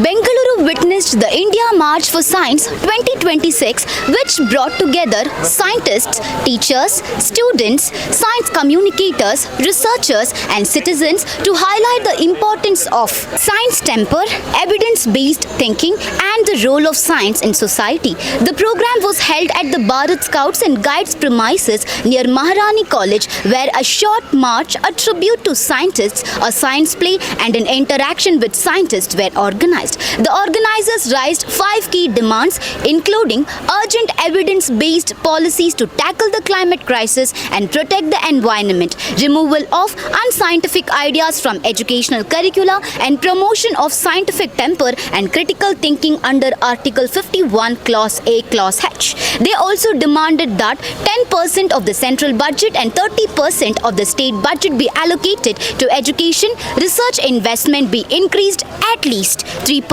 Bengaluru witnessed the India March for Science 2026, which brought together scientists, teachers, students, science communicators, researchers, and citizens to highlight the importance of science temper, evidence-based thinking, and the role of science in society. The program was held at the Bharat Scouts and Guides premises near Maharani College, where a short march, a tribute to scientists, a science play, and an interaction with scientists were organized. The organizers raised 5 key demands, including urgent evidence-based policies to tackle the climate crisis and protect the environment, removal of unscientific ideas from educational curricula, and promotion of scientific temper and critical thinking under Article 51, Clause A, Clause H. They also demanded that 10% of the central budget and 30% of the state budget be allocated to education, research investment be increased at least 3%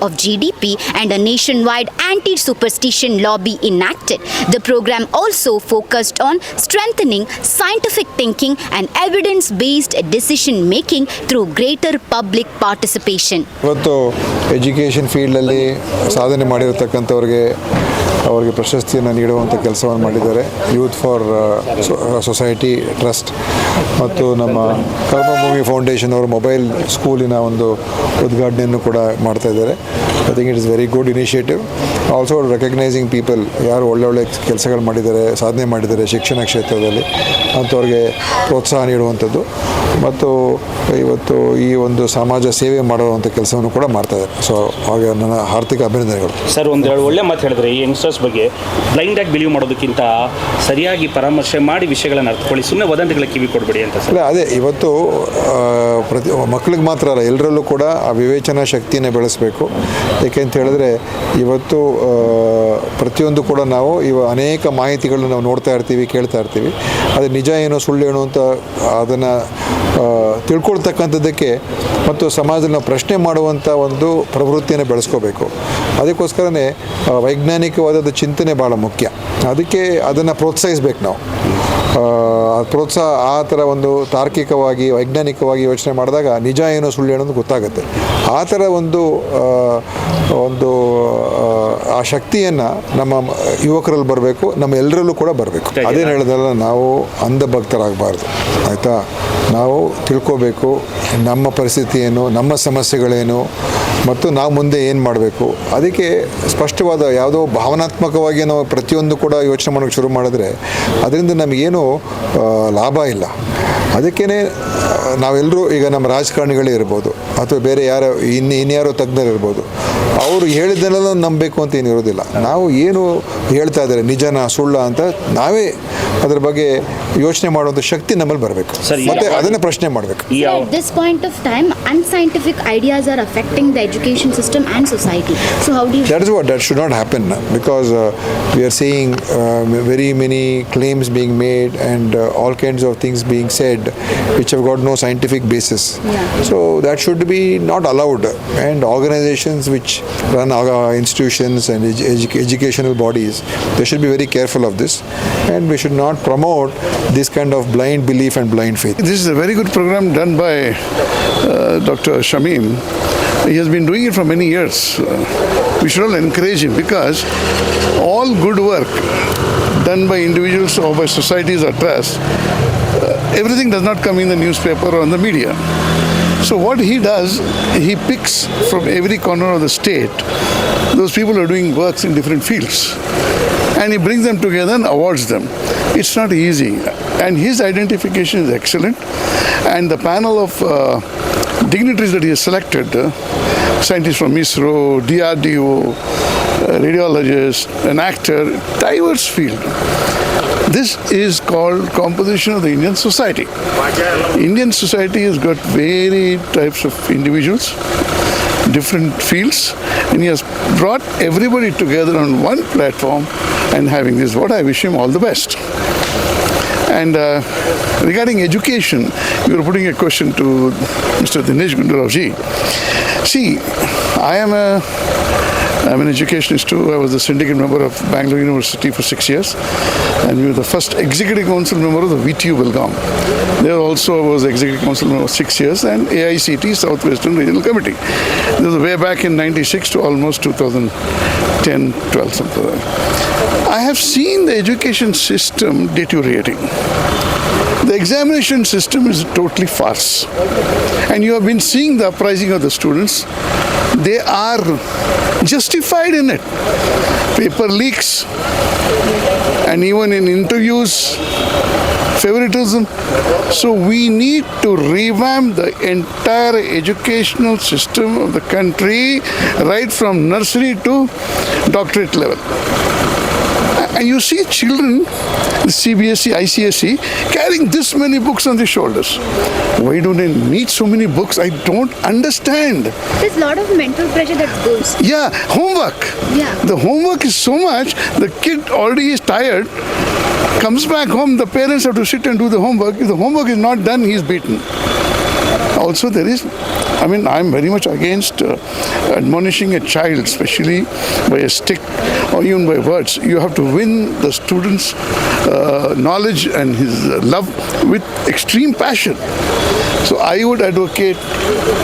of GDP, and a nationwide anti-superstition law be enacted. The program also focused on strengthening scientific thinking and evidence-based decision-making through greater public participation. ಇವತ್ತು education ಫೀಲ್ಡಲ್ಲಿ ಸಾಧನೆ ಮಾಡಿರತಕ್ಕಂಥವ್ರಿಗೆ ಅವರಿಗೆ ಪ್ರಶಸ್ತಿಯನ್ನು ನೀಡುವಂಥ ಕೆಲಸವನ್ನು ಮಾಡಿದ್ದಾರೆ. Youth for society trust ಮತ್ತು ನಮ್ಮ ಕರ್ಮಭೂಮಿ ಫೌಂಡೇಶನ್ ಅವರು ಮೊಬೈಲ್ ಸ್ಕೂಲಿನ ಒಂದು ಉದ್ಘಾಟನೆಯನ್ನು ಕೂಡ ಮಾಡ್ತಾ ಇದ್ದಾರೆ. I think it is very good initiative. Also recognising people ಯಾರು ಒಳ್ಳೊಳ್ಳೆ ಕೆಲಸಗಳು ಮಾಡಿದ್ದಾರೆ, ಸಾಧನೆ ಮಾಡಿದ್ದಾರೆ ಶಿಕ್ಷಣ ಕ್ಷೇತ್ರದಲ್ಲಿ ಅಂಥವ್ರಿಗೆ ಪ್ರೋತ್ಸಾಹ ನೀಡುವಂಥದ್ದು ಮತ್ತು ಇವತ್ತು ಈ ಒಂದು ಸಮಾಜ ಸೇವೆ ಮಾಡುವಂಥ ಕೆಲಸವನ್ನು ಕೂಡ ಮಾಡ್ತಾ ಇದ್ದಾರೆ. ಸೊ ಹಾಗೆ ನನ್ನ ಹಾರ್ದಿಕ ಅಭಿನಂದನೆಗಳು. ಸರ್, ಒಂದೆರಡು ಒಳ್ಳೆ ಮಾತು ಹೇಳಿದ್ರೆ ಈ ಯಂಗ್ಸ್ಟರ್ಸ್ ಬಗ್ಗೆ ಬ್ಲೈಂಡಾಗಿ ಬಿಲೀವ್ ಮಾಡೋದಕ್ಕಿಂತ ಸರಿಯಾಗಿ ಪರಾಮರ್ಶೆ ಮಾಡಿ ವಿಷಯಗಳನ್ನು ಅರ್ಥಕೊಳ್ಳಿ, ಸುಮ್ಮನೆ ವದಂತಿಗಳ ಕಿವಿ ಕೊಡಬೇಡಿ ಅಂತ. ಅಲ್ಲ, ಅದೇ ಇವತ್ತು ಪ್ರತಿ ಮಕ್ಕಳಿಗೆ ಮಾತ್ರ ಅಲ್ಲ, ಎಲ್ಲರಲ್ಲೂ ಕೂಡ ಆ ವಿವೇಚನಾ ಶಕ್ತಿಯನ್ನು ಬೆಳೆಸಬೇಕು. ಏಕೆಂತ ಹೇಳಿದ್ರೆ ಇವತ್ತು ಪ್ರತಿಯೊಂದು ಕೂಡ ನಾವು ಅನೇಕ ಮಾಹಿತಿಗಳನ್ನ ನಾವು ನೋಡ್ತಾ ಇರ್ತೀವಿ, ಕೇಳ್ತಾ ಇರ್ತೀವಿ. ಅದು ನಿಜ ಏನೋ ಸುಳ್ಳು ಏನೋ ಅಂತ ಅದನ್ನು ತಿಳ್ಕೊಳ್ತಕ್ಕಂಥದ್ದಕ್ಕೆ ಮತ್ತು ಸಮಾಜದಲ್ಲಿ ನಾವು ಪ್ರಶ್ನೆ ಮಾಡುವಂಥ ಒಂದು ಪ್ರವೃತ್ತಿಯನ್ನು ಬೆಳೆಸ್ಕೋಬೇಕು. ಅದಕ್ಕೋಸ್ಕರನೇ ವೈಜ್ಞಾನಿಕವಾದ ಚಿಂತನೆ ಭಾಳ ಮುಖ್ಯ. ಅದಕ್ಕೆ ಅದನ್ನು ಪ್ರೋತ್ಸಾಹಿಸ್ಬೇಕು ನಾವು. ಪ್ರೋತ್ಸಾಹ ಆ ಥರ ಒಂದು ತಾರ್ಕಿಕವಾಗಿ ವೈಜ್ಞಾನಿಕವಾಗಿ ಯೋಚನೆ ಮಾಡಿದಾಗ ನಿಜ ಏನೋ ಸುಳ್ಳು ಏನೋ ಗೊತ್ತಾಗುತ್ತೆ. ಆ ಥರ ಒಂದು ಆ ಶಕ್ತಿಯನ್ನು ನಮ್ಮ ಯುವಕರಲ್ಲಿ ಬರಬೇಕು, ನಮ್ಮ ಎಲ್ಲರಲ್ಲೂ ಕೂಡ ಬರಬೇಕು. ಅದೇನು ಹೇಳಿದ್ರಲ್ಲ, ನಾವು ಅಂಧಭಕ್ತರಾಗಬಾರ್ದು, ಆಯಿತಾ? ನಾವು ತಿಳ್ಕೋಬೇಕು ನಮ್ಮ ಪರಿಸ್ಥಿತಿ ಏನು, ನಮ್ಮ ಸಮಸ್ಯೆಗಳೇನು ಮತ್ತು ನಾವು ಮುಂದೆ ಏನು ಮಾಡಬೇಕು. ಅದಕ್ಕೆ ಸ್ಪಷ್ಟವಾದ ಯಾವುದೋ ಭಾವನಾತ್ಮಕವಾಗಿ ನಾವು ಪ್ರತಿಯೊಂದು ಕೂಡ ಯೋಚನೆ ಮಾಡೋಕ್ಕೆ ಶುರು ಮಾಡಿದ್ರೆ ಅದರಿಂದ ನಮಗೇನು ಲಾಭ ಇಲ್ಲ. ಅದಕ್ಕೇ ನಾವೆಲ್ಲರೂ ಈಗ ನಮ್ಮ ರಾಜಕಾರಣಿಗಳೇ ಇರ್ಬೋದು ಅಥವಾ ಬೇರೆ ಯಾರೋ ಇನ್ಯಾರೋ ತಜ್ಞರು ಇರ್ಬೋದು, ಅವರು ಹೇಳಿದ್ದನ್ನೆಲ್ಲ ನಂಬಬೇಕು ಅಂತ ಏನು ಇರೋದಿಲ್ಲ. ನಾವು ಏನು ಹೇಳ್ತಾ ಇದ್ದಾರೆ ನಿಜನಾ ಸುಳ್ಳ ಅಂತ ನಾವೇ ಅದರ ಬಗ್ಗೆ ಯೋಚನೆ ಮಾಡುವಂಥ ಶಕ್ತಿ ನಮ್ಮಲ್ಲಿ ಬರಬೇಕು ಮತ್ತೆ ಅದನ್ನೇ ಪ್ರಶ್ನೆ ಮಾಡಬೇಕು. At this point of time, unscientific ideas are affecting the education system and society. So how do you... That should not happen because we are seeing very many claims being made and all kinds of things being said which have got no scientific basis. So that should be not allowed, and organizations which run institutions and educational bodies, they should be very careful of this, and we should not promote this kind of blind belief and blind faith. This is a very good program done by Dr. Shamim. He has been doing it for many years. We should all encourage him because all good work done by individuals or by societies or trusts, everything does not come in the newspaper or in the media. So what he does, he picks from every corner of the state those people who are doing works in different fields, and he brings them together and awards them. It's not easy, and his identification is excellent, and the panel of dignitaries that he has selected, scientists from ISRO, DRDO, radiologist, an actor, diverse field. This is called composition of the Indian society. Indian society has got varied types of individuals, different fields, and he has brought everybody together on one platform and having this. What I wish him all the best. And regarding education, you were putting a question to Mr. Dinesh Gundurav ji. See, I am a I'm an educationist too. I was the syndicate member of Bengaluru University for 6 years, and we were the first executive council member of the VTU Belgaum. There also was executive council member for 6 years, and AICT Southwestern Regional Committee. This was way back in '96 to almost 2010, 12, something like that. I have seen the education system deteriorating. The examination system is totally farce. And you have been seeing the uprising of the students. They are justified in it. Paper leaks, and even in interviews, favoritism. So we need to revamp the entire educational system of the country, right from nursery to doctorate level. And you see children, CBSE, ICSE, carrying this many books on their shoulders. Why do they need so many books? I don't understand. There's a lot of mental pressure that goes. Yeah, homework. Yeah. The homework is so much, the kid already is tired, comes back home, the parents have to sit and do the homework. If the homework is not done, he is beaten. Also, I'm very much against admonishing a child, especially by a stick or even by words. You have to win the student's knowledge and his love with extreme passion. So I would advocate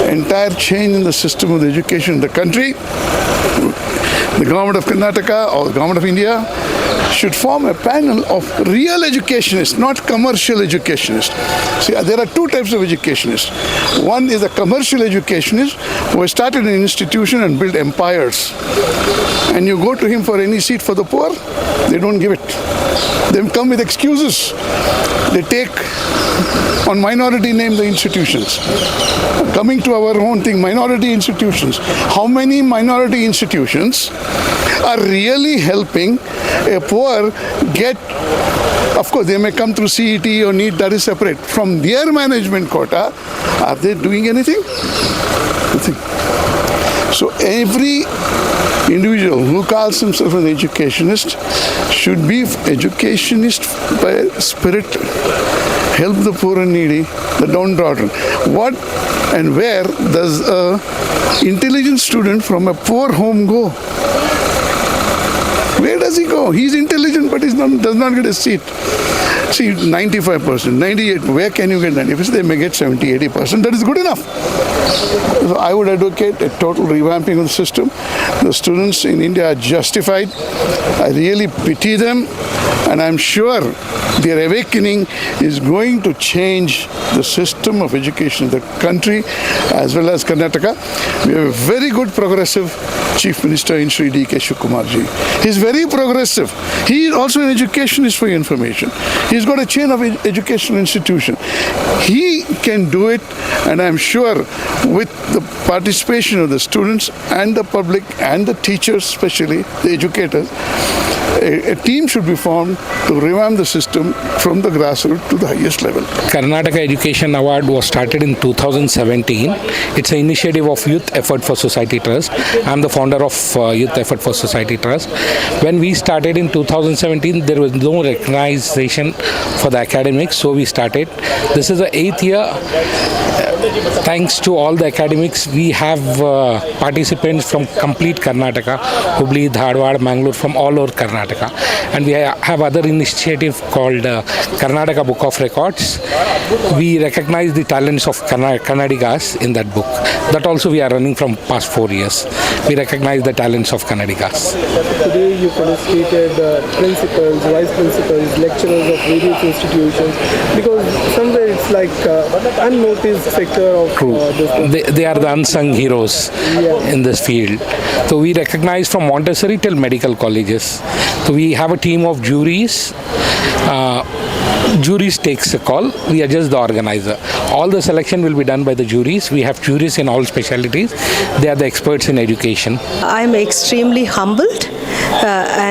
entire change in the system of the education in the country. The government of Karnataka or the government of India should form a panel of real educationists, not commercial educationists. See, there are two types of educationists. One is a commercial educationist who has started an institution and built empires. And you go to him for any seat for the poor, they don't give it. They come with excuses. They take on minority name the institutions. Coming to our own thing, minority institutions. How many minority institutions are really helping a poor get, of course they may come through CET or NEET, that is separate. From their management quota, are they doing anything? Nothing. So every individual who calls himself an educationist should be educationist by spirit. Help the poor and needy, the downtrodden. What and where does an intelligent student from a poor home go? Where does he go? He's intelligent, but he does not get a seat. See, 95%, 98%, where can you get 90%? They may get 70, 80%. That is good enough. So I would advocate a total revamping of the system. The students in India are justified. I really pity them, and I'm sure their awakening is going to change the system of education in the country as well as Karnataka. We have a very good progressive Chief Minister in Sri D.K. Shivakumarji. He's very progressive. He is also an educationist for your information. He's got a chain of educational institution. He can do it, and I'm sure with the participation of the students and the public and the teachers, especially the educators, a team should be formed to revamp the system from the grassroots to the highest level. Karnataka Education Award was started in 2017. It's an initiative of Youth Effort for Society Trust. I'm the founder of Youth Effort for Society Trust. When we started in 2017, there was no recognition for the academics, so we started. This is the 8th year. Thanks to all the academics, we have participants from complete Karnataka, Hubli, Dharwad, Mangalore, from all over Karnataka. And we have other initiative called Karnataka Book of Records. We recognize the talents of Kannadigas in that book. That also we are running from past 4 years. We recognize the talents of Kannadigas. Today you felicitated principals, vice principals, lecturers of various institutions, because somewhere it's like unnoticed sector of this. They are the unsung heroes in this field. So we recognize from Montessori till medical colleges. So we have a team of juries. Juries takes a call. We are just the organizer. All the selection will be done by the juries. We have juries in all specialties. They are the experts in education. I'm extremely humbled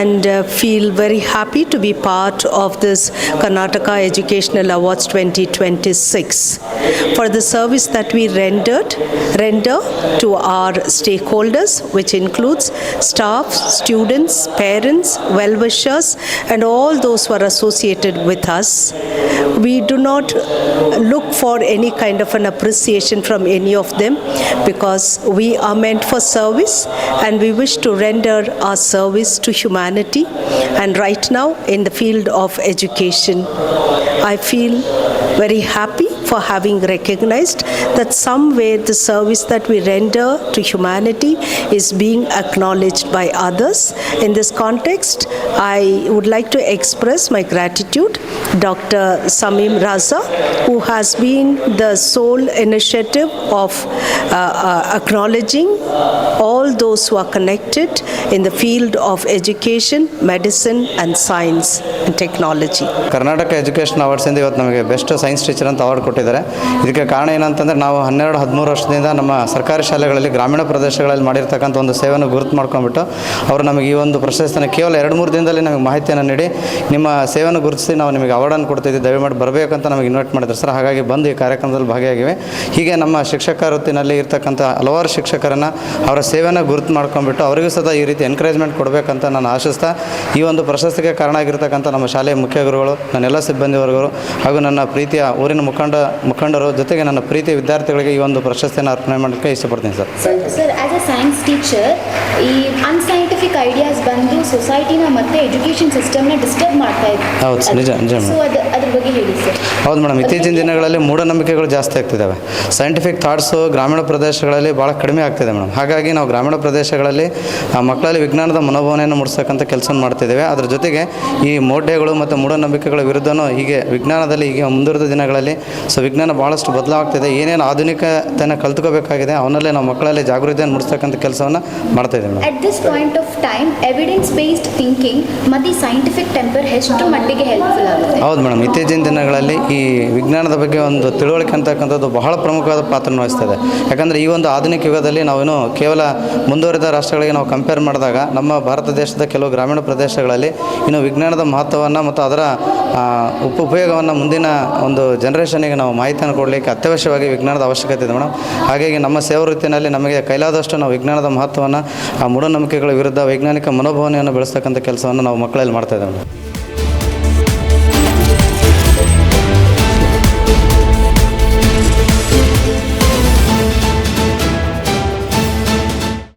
and feel very happy to be part of this Karnataka Educational Awards 2026 for the service that we render to our stakeholders, which includes staff, students, parents, well-wishers, and all those who are associated with us. We do not look for any kind of an appreciation from any of them because we are meant for service and we wish to render our service to humanity. And right now, in the field of education, I feel very happy for having recognized that somewhere the service that we render to humanity is being acknowledged by others. In this context, I would like to express my gratitude Dr. Samim Raza, who has been the sole initiative of acknowledging all those who are connected in the field of education, medicine and science and technology. Karnataka education ಅವಾರ್ಡ್ಸಿಂದ ಇವತ್ತು ನಮಗೆ best science teacher ಅಂತ award ಕೊಟ್ಟಿದ್ದಾರೆ. ಇದಕ್ಕೆ ಕಾರಣ ಏನಂತಂದರೆ ನಾವು 12-13 ವರ್ಷದಿಂದ ನಮ್ಮ ಸರ್ಕಾರಿ ಶಾಲೆಗಳಲ್ಲಿ ಗ್ರಾಮೀಣ ಪ್ರದೇಶಗಳಲ್ಲಿ ಮಾಡಿರ್ತಕ್ಕಂಥ ಒಂದು ಸೇವೆಯನ್ನು ಗುರುತು ಮಾಡ್ಕೊಂಡ್ಬಿಟ್ಟು ಅವರು ನಮಗೆ ಈ ಒಂದು ಪ್ರಶಸ್ತಿಯನ್ನು ಕೇವಲ 2-3 ದಿನದಲ್ಲಿ ನಮಗೆ ಮಾಹಿತಿಯನ್ನು ನೀಡಿ ನಿಮ್ಮ ಸೇವೆಯನ್ನು ಗುರುತಿಸಿ ನಾವು ನಿಮಗೆ ಅವಾರ್ಡನ್ನು ಕೊಡ್ತಿದ್ದೀವಿ, ದಯಮಾಡಿ ಬರಬೇಕಂತ ನಮಗೆ ಇನ್ವೈಟ್ ಮಾಡಿದ್ರು ಸರ್. ಹಾಗಾಗಿ ಬಂದು ಈ ಕಾರ್ಯಕ್ರಮದಲ್ಲಿ ಭಾಗಿಯಾಗಿವೆ. ಹೀಗೆ ನಮ್ಮ ಶಿಕ್ಷಕ ವೃತ್ತಿನಲ್ಲಿ ಇರ್ತಕ್ಕಂಥ ಹಲವಾರು ಶಿಕ್ಷಕರನ್ನು ಅವರ ಸೇವೆಯನ್ನು ಗುರುತು ಮಾಡ್ಕೊಂಡ್ಬಿಟ್ಟು ಅವರಿಗೂ ಸದಾ ಈ ರೀತಿ ಎನ್ಕರೇಜ್ಮೆಂಟ್ ಕೊಡಬೇಕಂತ ನಾನು ಆಶಿಸ್ತಾ ಈ ಒಂದು ಪ್ರಶಸ್ತಿಗೆ ಕಾರಣ ಆಗಿರ್ತಕ್ಕಂಥ ನಮ್ಮ ಶಾಲೆಯ ಮುಖ್ಯ ಗುರುಗಳು, ನನ್ನೆಲ್ಲ ಸಿಬ್ಬಂದಿ ವರ್ಗರು ಹಾಗೂ ನನ್ನ ಪ್ರೀತಿಯ ಊರಿನ ಮುಖಂಡರು ಜೊತೆಗೆ ನನ್ನ ಪ್ರೀತಿಯ ವಿದ್ಯಾರ್ಥಿಗಳಿಗೆ ಈ ಒಂದು ಪ್ರಶಸ್ತಿಯನ್ನು ಅರ್ಪಣೆ ಮಾಡೋಕ್ಕೆ ಇಷ್ಟಪಡ್ತೀನಿ sir. Sir as a science teacher, ಈ ಅನ್ಸೈಂಟಿಫಿಕ್ ಐಡಿಯಾಸ್ ಬಂದು ಸೊಸೈಟಿನ ಮತ್ತು ಎಜುಕೇಷನ್ ಸಿಸ್ಟಮ್ನ ಡಿಸ್ಟರ್ಬ್ ಮಾಡ್ತಾ ಇದೆ. ಹೌದು, ನಿಜ ಮೇಡಮ್. ಅದ್ರ ಬಗ್ಗೆ ಹೇಳಿ ಸರ್. ಹೌದು ಮೇಡಮ್, ಇತ್ತೀಚಿನ ದಿನಗಳಲ್ಲಿ ಮೂಢನಂಬಿಕೆಗಳು ಜಾಸ್ತಿ ಆಗ್ತಿದ್ದಾವೆ. ಸೈಂಟಿಫಿಕ್ ಥಾಟ್ಸು ಗ್ರಾಮೀಣ ಪ್ರದೇಶಗಳಲ್ಲಿ ಭಾಳ ಕಡಿಮೆ ಆಗ್ತಿದೆ ಮೇಡಮ್. ಹಾಗಾಗಿ ನಾವು ಗ್ರಾಮೀಣ ಪ್ರದೇಶಗಳಲ್ಲಿ ಮಕ್ಕಳಲ್ಲಿ ವಿಜ್ಞಾನದ ಮನೋಭಾವನೆಯನ್ನು ಮೂಡಿಸ್ತಕ್ಕಂಥ ಕೆಲಸ ಮಾಡ್ತಿದ್ದೇವೆ. ಅದರ ಜೊತೆಗೆ ಈ ಮೌಢ್ಯಗಳು ಮತ್ತು ಮೂಢನಂಬಿಕೆಗಳ ವಿರುದ್ಧನೂ ಹೀಗೆ ವಿಜ್ಞಾನದಲ್ಲಿ ಈಗ ಮುಂದುವರೆದ ದಿನಗಳಲ್ಲಿ ವಿಜ್ಞಾನ ಭಾಳಷ್ಟು ಬದಲಾಗ್ತಿದೆ. ಏನೇನು ಆಧುನಿಕತೆಯನ್ನು ಕಲ್ತ್ಕೋಬೇಕಾಗಿದೆ ಅವನಲ್ಲೇ ನಾವು ಮಕ್ಕಳಲ್ಲಿ ಜಾಗೃತಿಯನ್ನು ಮೂಡಿಸ್ತಕ್ಕಂಥ ಕೆಲಸವನ್ನು ಮಾಡ್ತಾ ಇದ್ದೇವೆ. At this point of time evidence based thinking ಮತ್ತು ಸೈಂಟಿಫಿಕ್ ಟೆಂಪರ್ ಎಷ್ಟು ಮಟ್ಟಿಗೆ ಹೆಲ್ಪ್ಫುಲ್ ಆಗುತ್ತೆ? ಹೌದು ಮೇಡಮ್, ಇತ್ತೀಚಿನ ದಿನಗಳಲ್ಲಿ ಈ ವಿಜ್ಞಾನದ ಬಗ್ಗೆ ಒಂದು ತಿಳುವಳಿಕೆ ಅಂತಕ್ಕಂಥದ್ದು ಬಹಳ ಪ್ರಮುಖವಾದ ಪಾತ್ರ ವಹಿಸ್ತದೆ. ಯಾಕಂದರೆ ಈ ಒಂದು ಆಧುನಿಕ ಯುಗದಲ್ಲಿ ನಾವೇನು ಕೇವಲ ಮುಂದುವರಿದ ರಾಷ್ಟ್ರಗಳಿಗೆ ನಾವು ಕಂಪೇರ್ ಮಾಡಿದಾಗ ನಮ್ಮ ಭಾರತ ದೇಶದ ಕೆಲವು ಗ್ರಾಮೀಣ ಪ್ರದೇಶಗಳಲ್ಲಿ ಇನ್ನು ವಿಜ್ಞಾನದ ಮಹತ್ವವನ್ನು ಮತ್ತು ಅದರ ಉಪಯೋಗವನ್ನು ಮುಂದಿನ ಒಂದು ಜನ್ರೇಷನಿಗೆ ನಾವು ಮಾಹಿತಿಯನ್ನು ಕೊಡಲಿಕ್ಕೆ ಅತ್ಯವಶ್ಯವಾಗಿ ವಿಜ್ಞಾನದ ಅವಶ್ಯಕತೆ ಇದೆ ಮೇಡಮ್. ಹಾಗಾಗಿ ನಮ್ಮ ಸೇವಾ ವೃತ್ತಿನಲ್ಲಿ ನಮಗೆ ಕೈಲಾದಷ್ಟು ನಾವು ವಿಜ್ಞಾನದ ಮಹತ್ವವನ್ನು, ಆ ಮೂಢನಂಬಿಕೆಗಳ ವಿರುದ್ಧ ವೈಜ್ಞಾನಿಕ ಮನೋಭಾವನೆಯನ್ನು ಬೆಳೆಸ್ತಕ್ಕಂಥ ಕೆಲಸವನ್ನು ನಾವು ಮಕ್ಕಳಲ್ಲಿ ಮಾಡ್ತಾ ಇದ್ದೇವೆ.